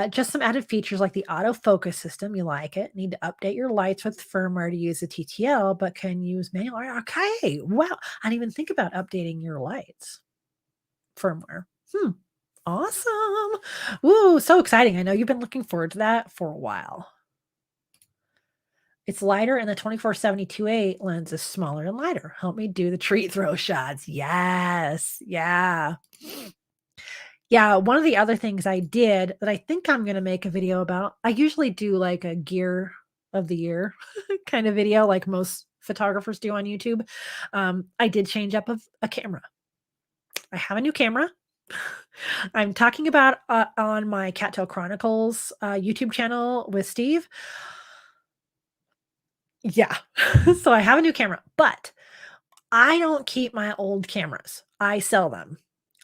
Just some added features like the autofocus system. You like it. Need to update your lights with firmware to use the TTL, but can use manual. Okay. Wow. I didn't even think about updating your lights firmware. Awesome. Ooh, so exciting. I know you've been looking forward to that for a while. It's lighter and the 24-70 lens is smaller and lighter. Help me do the treat throw shots. Yes. Yeah. Yeah, one of the other things I did that I think I'm gonna make a video about, I usually do like a gear of the year kind of video like most photographers do on YouTube. I did change up of a camera. I have a new camera. I'm talking about on my Cattail Chronicles YouTube channel with Steve. Yeah. So I have a new camera, but I don't keep my old cameras. I sell them.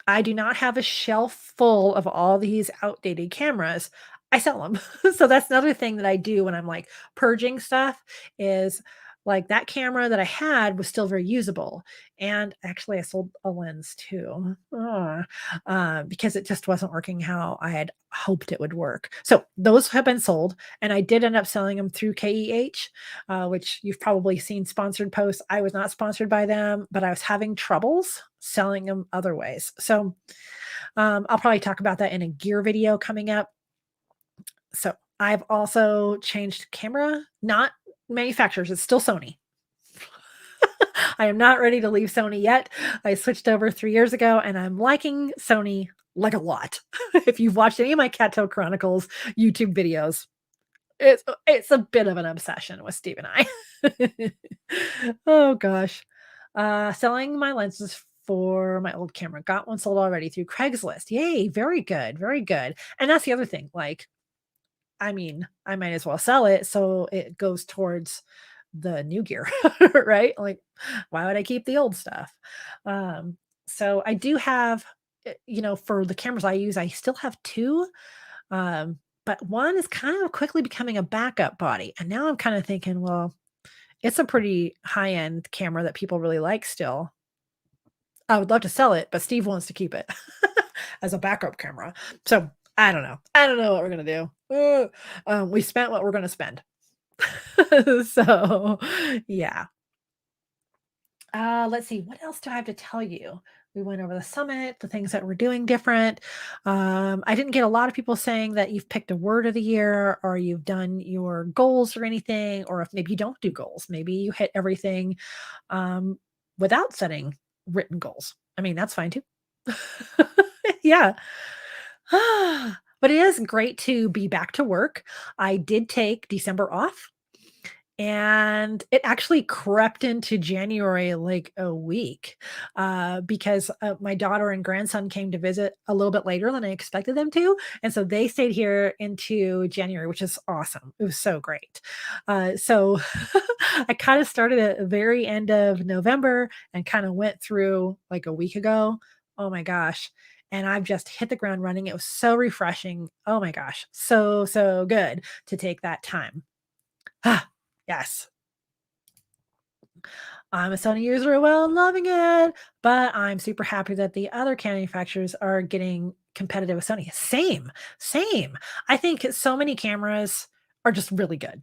I do not have a shelf full of all these outdated cameras. I sell them. So that's another thing that I do when I'm like purging stuff is like that camera that I had was still very usable. And actually I sold a lens too. Because it just wasn't working how I had hoped it would work. So those have been sold and I did end up selling them through KEH, which you've probably seen sponsored posts. I was not sponsored by them, but I was having troubles selling them other ways. So I'll probably talk about that in a gear video coming up. So I've also changed camera, not manufacturers. It's still Sony. I am not ready to leave Sony yet. I switched over 3 years ago and I'm liking Sony like a lot. If you've watched any of my Cattail Chronicles YouTube videos, it's a bit of an obsession with Steve and I. Oh gosh. Selling my lenses for my old camera. Got one sold already through Craigslist. Yay, very good, very good. And that's the other thing, like, I mean, I might as well sell it so it goes towards the new gear, right? Like, why would I keep the old stuff? Um, so I do have, for the cameras I use, I still have 2, um, but one is kind of quickly becoming a backup body. And now I'm kind of thinking, well, it's a pretty high-end camera that people really like still. I would love to sell it, but Steve wants to keep it as a backup camera. So I don't know. I don't know what we're gonna do. We spent what we're gonna spend. So yeah. Let's see. What else do I have to tell you? We went over the summit, the things that we're doing different. I didn't get a lot of people saying that you've picked a word of the year or you've done your goals or anything, or if maybe you don't do goals, maybe you hit everything um, without setting written goals. I mean, that's fine too. Yeah. But it is great to be back to work. I did take December off and it actually crept into January like a week because my daughter and grandson came to visit a little bit later than I expected them to. And so they stayed here into January, which is awesome. It was so great. So I kind of started at the very end of November and kind of went through like a week ago. Oh my gosh. And I've just hit the ground running. It was so refreshing. Oh my gosh. So, so good to take that time. Ah, yes. I'm a Sony user, well, loving it, but I'm super happy that the other manufacturers are getting competitive with Sony. Same, same. I think so many cameras are just really good.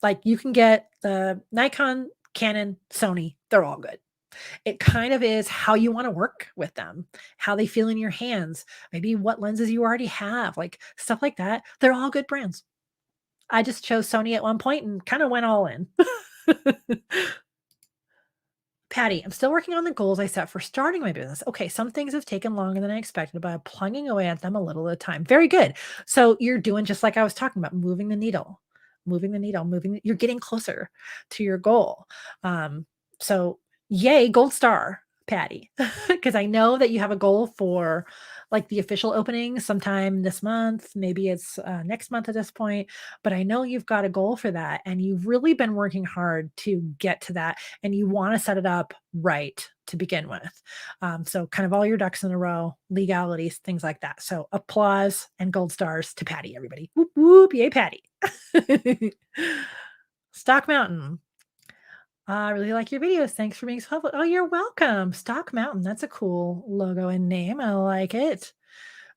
Like you can get the Nikon, Canon, Sony, they're all good. It kind of is how you want to work with them, how they feel in your hands, maybe what lenses you already have, like stuff like that. They're all good brands. I just chose Sony at one point and kind of went all in. Patty, I'm still working on the goals I set for starting my business. Okay, some things have taken longer than I expected, but I'm plugging away at them a little at a time. Very good. So you're doing just like I was talking about, moving the needle, moving the needle, you're getting closer to your goal. Um, so yay, gold star, Patty, because I know that you have a goal for like the official opening sometime this month. Maybe it's next month at this point, but I know you've got a goal for that, and you've really been working hard to get to that and you want to set it up right to begin with. So, kind of all your ducks in a row, legalities, things like that. So, applause and gold stars to Patty, everybody. Whoop, whoop, yay, Patty. Stock Mountain. I really like your videos. Thanks for being so helpful. Oh, you're welcome. Stock Mountain. That's a cool logo and name. I like it,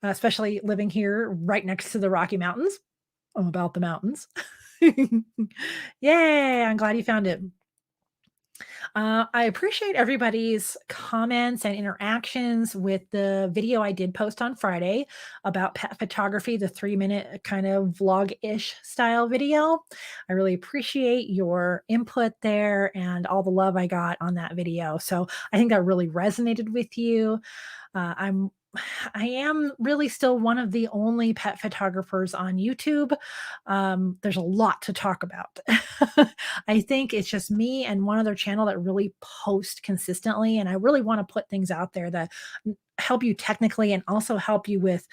especially living here right next to the Rocky Mountains. I'm about the mountains. Yay. I'm glad you found it. I appreciate everybody's comments and interactions with the video I did post on Friday about pet photography, the 3-minute kind of vlog ish style video. I really appreciate your input there and all the love I got on that video. So I think that really resonated with you. I'm I am really still one of the only pet photographers on YouTube. There's a lot to talk about. I think it's just me and one other channel that really post consistently, and I really want to put things out there that help you technically and also help you with,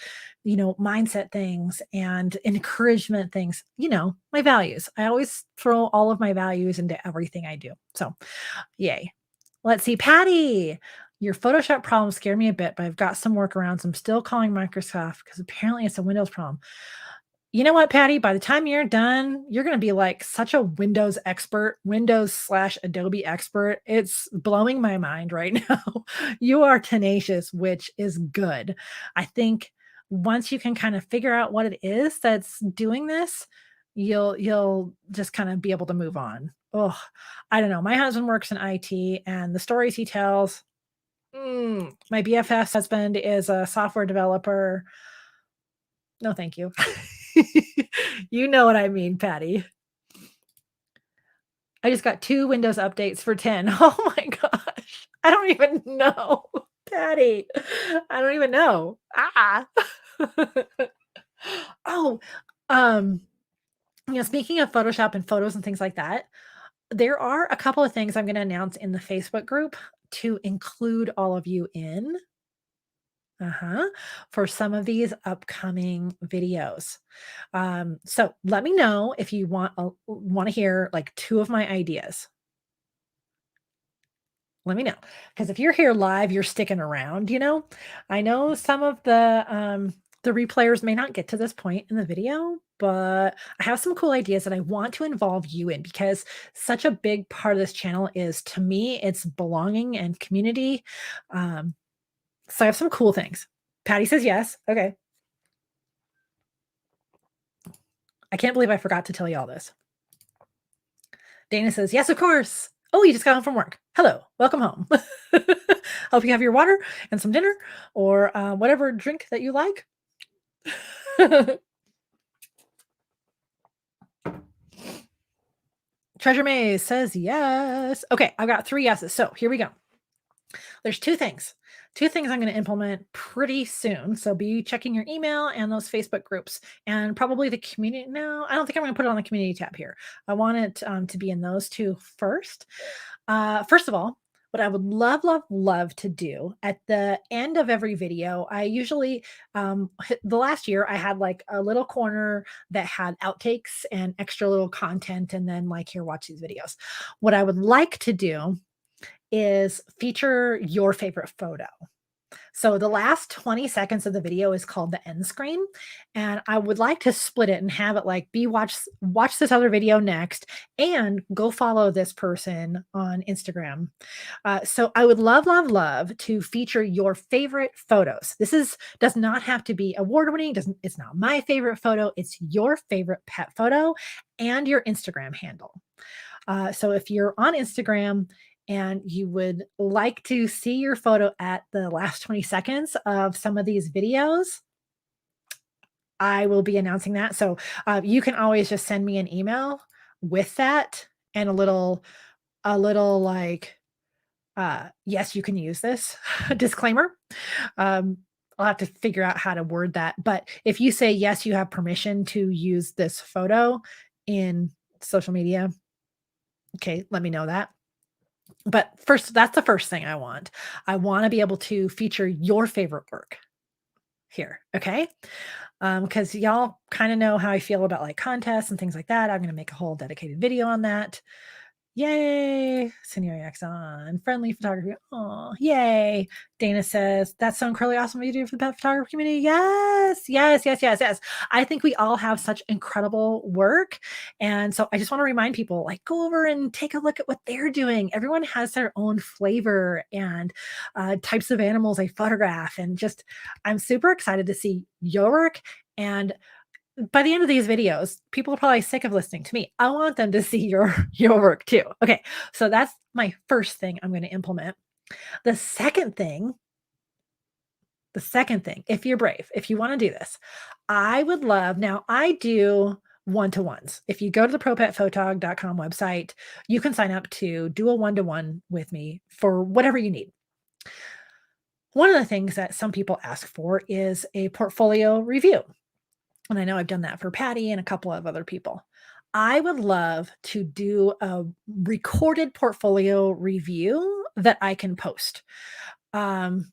mindset things and encouragement things. My values. I always throw all of my values into everything I do. So, yay. Let's see, Patty. Your Photoshop problem scared me a bit, but I've got some workarounds. I'm still calling Microsoft because apparently it's a Windows problem. You know what, Patty? By the time you're done, you're going to be like such a Windows expert, Windows/Adobe expert. It's blowing my mind right now. You are tenacious, which is good. I think once you can kind of figure out what it is that's doing this, you'll just kind of be able to move on. Oh, I don't know. My husband works in IT, and the stories he tells. My BFF's husband is a software developer. No, thank you. You know what I mean, Patty. I just got 2 Windows updates for 10. Oh my gosh. I don't even know. Patty, I don't even know. Ah. Oh, um, speaking of Photoshop and photos and things like that, there are a couple of things I'm gonna announce in the Facebook group to include all of you in, uh-huh, for some of these upcoming videos. So let me know if you wanna hear, like, 2 of my ideas. Let me know, because if you're here live, you're sticking around, you know? I know some of the replayers may not get to this point in the video, but I have some cool ideas that I want to involve you in because such a big part of this channel is, to me, it's belonging and community. Um, so I have some cool things. Patty says yes. Okay. I can't believe I forgot to tell you all this. Dana says, yes, of course. Oh, you just got home from work. Hello, welcome home. Hope you have your water and some dinner or whatever drink that you like. Treasure Maze says yes. Okay, I've got 3 yeses. So here we go. There's 2 things. 2 things I'm gonna implement pretty soon. So be checking your email and those Facebook groups and probably the community. No, I don't think I'm gonna put it on the community tab here. I want it to be in those 2 first. First of all, what I would love, love, love to do at the end of every video, I usually, the last year I had like a little corner that had outtakes and extra little content, and then like, here, watch these videos. What I would like to do is feature your favorite photo. So the last 20 seconds of the video is called the end screen, and I would like to split it and have it like be watch this other video next and go follow this person on Instagram. So I would love, love, love to feature your favorite photos. Does not have to be award winning. Doesn't It's not my favorite photo. It's your favorite pet photo and your Instagram handle. So if you're on Instagram and you would like to see your photo at the last 20 seconds of some of these videos, I will be announcing that. So you can always just send me an email with that and a little like, yes, you can use this disclaimer. Um, I'll have to figure out how to word that. But if you say, yes, you have permission to use this photo in social media, okay, let me know that. But first, that's the first thing I want. I wanna be able to feature your favorite work here, okay? Because y'all kinda know how I feel about, like, contests and things like that. I'm gonna make a whole dedicated video on that. Yay! Scenario on friendly photography. Oh, yay. Dana says, that's so incredibly awesome what you do for the pet photography community. Yes, yes, yes, yes, yes. I think we all have such incredible work. And so I just want to remind people, like, go over and take a look at what they're doing. Everyone has their own flavor and types of animals they photograph. And just, I'm super excited to see your work. And by the end of these videos, people are probably sick of listening to me. I want them to see your your work too. Okay, so that's my first thing I'm gonna implement. The second thing the second thing, if you're brave, if you wanna do this, I would love now I do one-to-ones. If you go to the propetphotog.com website, you can sign up to do a one-to-one with me for whatever you need. One of the things that some people ask for is a portfolio review. And I know I've done that for Patty and a couple of other people. I would love to do a recorded portfolio review that I can post. Um,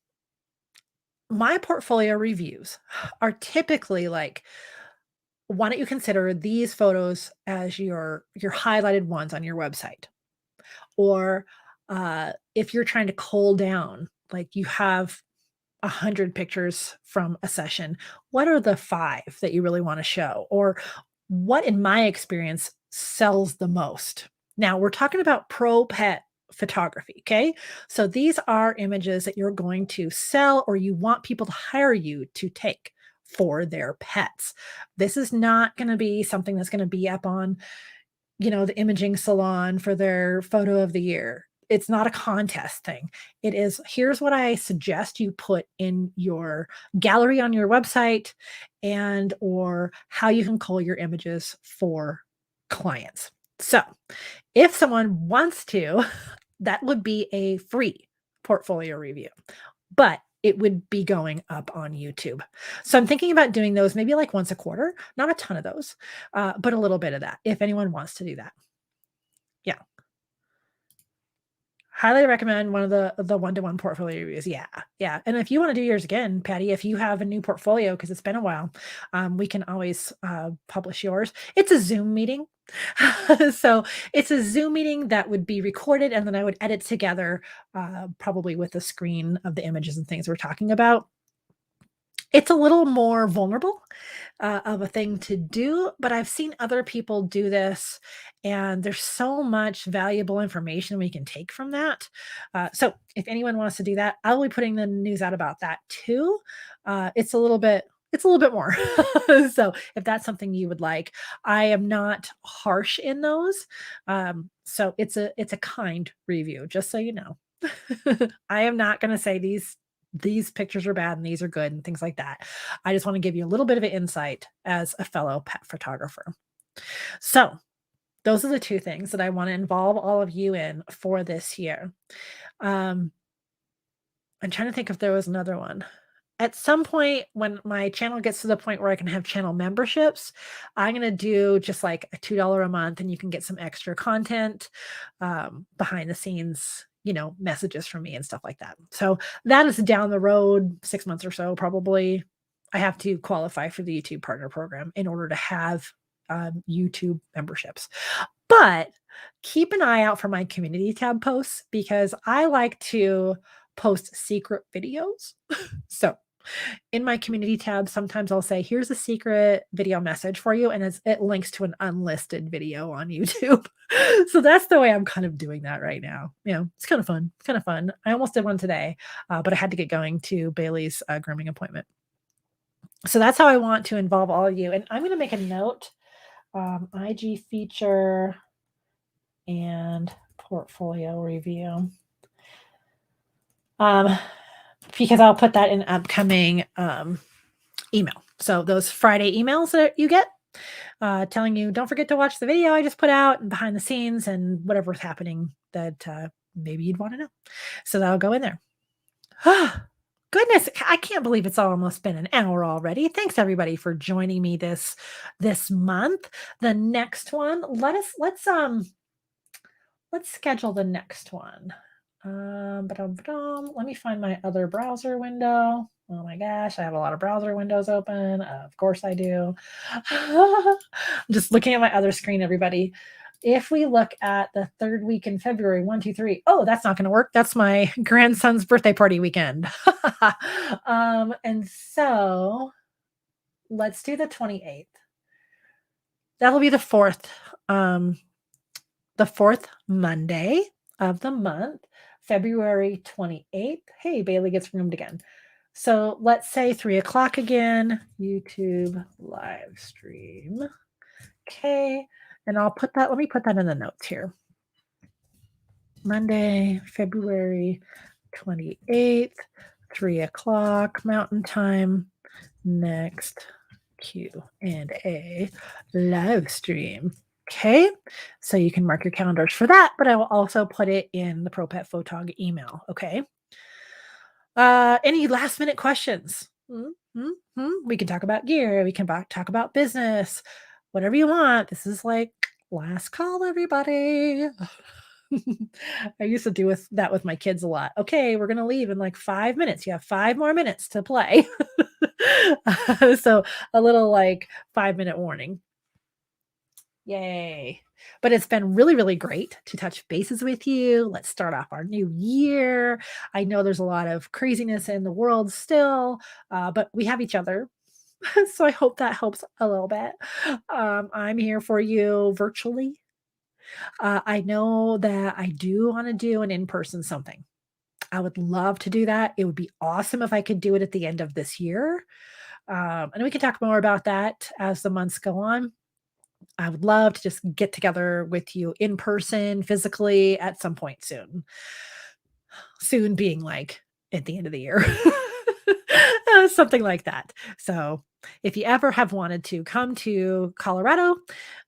my portfolio reviews are typically like, why don't you consider these photos as your highlighted ones on your website? Or if you're trying to cull down, like you have 100 pictures from a session, what are the 5 that you really wanna show? Or what, in my experience, sells the most? Now, we're talking about pro pet photography, okay? So these are images that you're going to sell or you want people to hire you to take for their pets. This is not gonna be something that's gonna be up on, the imaging salon for their photo of the year. It's not a contest thing. It is, here's what I suggest you put in your gallery on your website and or how you can cull your images for clients. So, if someone wants to, that would be a free portfolio review. but it would be going up on YouTube. So I'm thinking about doing those maybe like once a quarter, not a ton of those, but a little bit of that if anyone wants to do that. Yeah. Highly recommend one of the one-to-one portfolio reviews. Yeah, yeah, and if you wanna do yours again, Patty, if you have a new portfolio because 'cause it's been a while, we can always, publish yours. It's a Zoom meeting. So, it's a Zoom meeting that would be recorded, and then I would edit together, probably with the screen of the images and things we're talking about. It's a little more vulnerable, of a thing to do, but I've seen other people do this, and there's so much valuable information we can take from that. So if anyone wants to do that, I'll be putting the news out about that too. It's a little bit more. So if that's something you would like, I am not harsh in those. So it's a kind review, just so you know. I am not going to say these pictures are bad and these are good and things like that. I just want to give you a little bit of an insight as a fellow pet photographer. So, those are the two things that I want to involve all of you in for this year. Um, I'm trying to think if there was another one. At some point, when my channel gets to the point where I can have channel memberships, I'm gonna do just like a $2 a month, and you can get some extra content, behind the scenes, messages from me and stuff like that. So that is down the road, 6 months or so, probably. I have to qualify for the YouTube Partner Program in order to have YouTube memberships. But keep an eye out for my community tab posts because I like to post secret videos. So in my community tab, sometimes I'll say, here's a secret video message for you. And it links to an unlisted video on YouTube. So that's the way I'm kind of doing that right now. It's kind of fun. It's kind of fun. I almost did one today, but I had to get going to Bailey's grooming appointment. So that's how I want to involve all of you. And I'm going to make a note, IG feature and portfolio review. Because I'll put that in upcoming email. So those Friday emails that you get telling you, don't forget to watch the video I just put out and behind the scenes and whatever's happening that maybe you'd want to know. So that'll go in there. Goodness, I can't believe it's almost been an hour already. Thanks everybody for joining me this month. The next one, let's schedule the next one. Let me find my other browser window. Oh my gosh, I have a lot of browser windows open. Of course I do. I'm just looking at my other screen, everybody. If we look at the third week in February, 1, 2, 3. Oh, that's not going to work. That's my grandson's birthday party weekend. And so let's do the 28th. That'll be the fourth Monday of the month, February 28th. Hey, Bailey gets roomed again. So let's say 3 o'clock again, YouTube live stream. Okay. And let me put that in the notes here. Monday, February 28th, 3 o'clock Mountain Time. Next Q&A live stream. Okay, so you can mark your calendars for that, but I will also put it in the Pro Pet Photog email. Okay. Any last minute questions? We can talk about gear. We can talk about business, whatever you want. This is like last call, everybody. I used to do that with my kids a lot. Okay, we're gonna leave in like 5 minutes. You have 5 more minutes to play. So a little like 5-minute warning. Yay. But it's been really, really great to touch bases with you. Let's start off our new year. I know there's a lot of craziness in the world still, but we have each other. So I hope that helps a little bit. I'm here for you virtually. I know that I do want to do an in-person something. I would love to do that. It would be awesome if I could do it at the end of this year. And we can talk more about that as the months go on. I would love to just get together with you in person, physically at some point soon. Soon being like at the end of the year. Something like that. So if you ever have wanted to come to Colorado,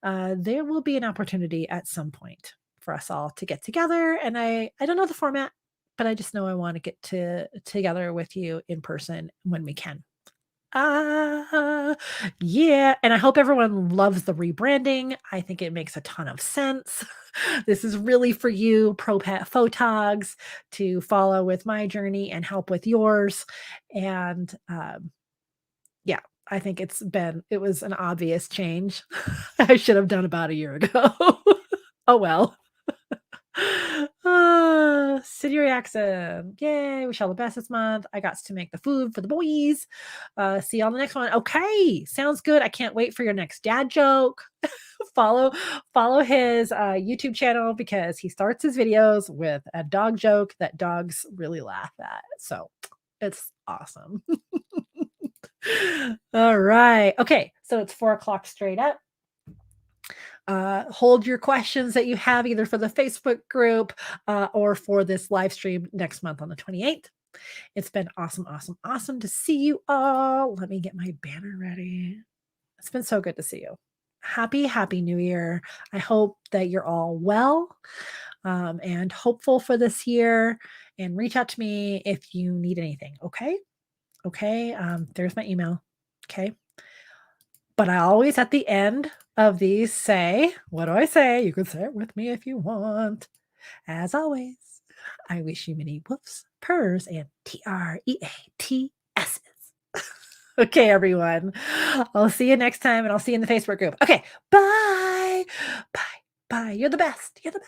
there will be an opportunity at some point for us all to get together. And I don't know the format. but I just know I want to get together with you in person when we can. Yeah, and I hope everyone loves the rebranding. I think it makes a ton of sense. This is really for you, pro pet photogs, to follow with my journey and help with yours. And yeah, I think it was an obvious change. I should have done about a year ago. Oh well. City reaction. Yay, wish all the best this month. I got to make the food for the boys. See you on the next one. Okay, sounds good. I can't wait for your next dad joke. follow follow his YouTube channel because he starts his videos with a dog joke that dogs really laugh at. So it's awesome. All right. Okay, so it's 4 o'clock straight up. Hold your questions that you have either for the Facebook group or for this live stream next month on the 28th. It's been awesome, awesome, awesome to see you all. Let me get my banner ready. It's been so good to see you. Happy New Year. I hope that you're all well and hopeful for this year. And reach out to me if you need anything. Okay. Okay. There's my email. Okay. But I always at the end of these say, what do I say? You can say it with me if you want. As always, I wish you many woofs, purrs, and TREATSs. Okay, everyone. I'll see you next time and I'll see you in the Facebook group. Okay, bye. Bye. Bye. You're the best. You're the best.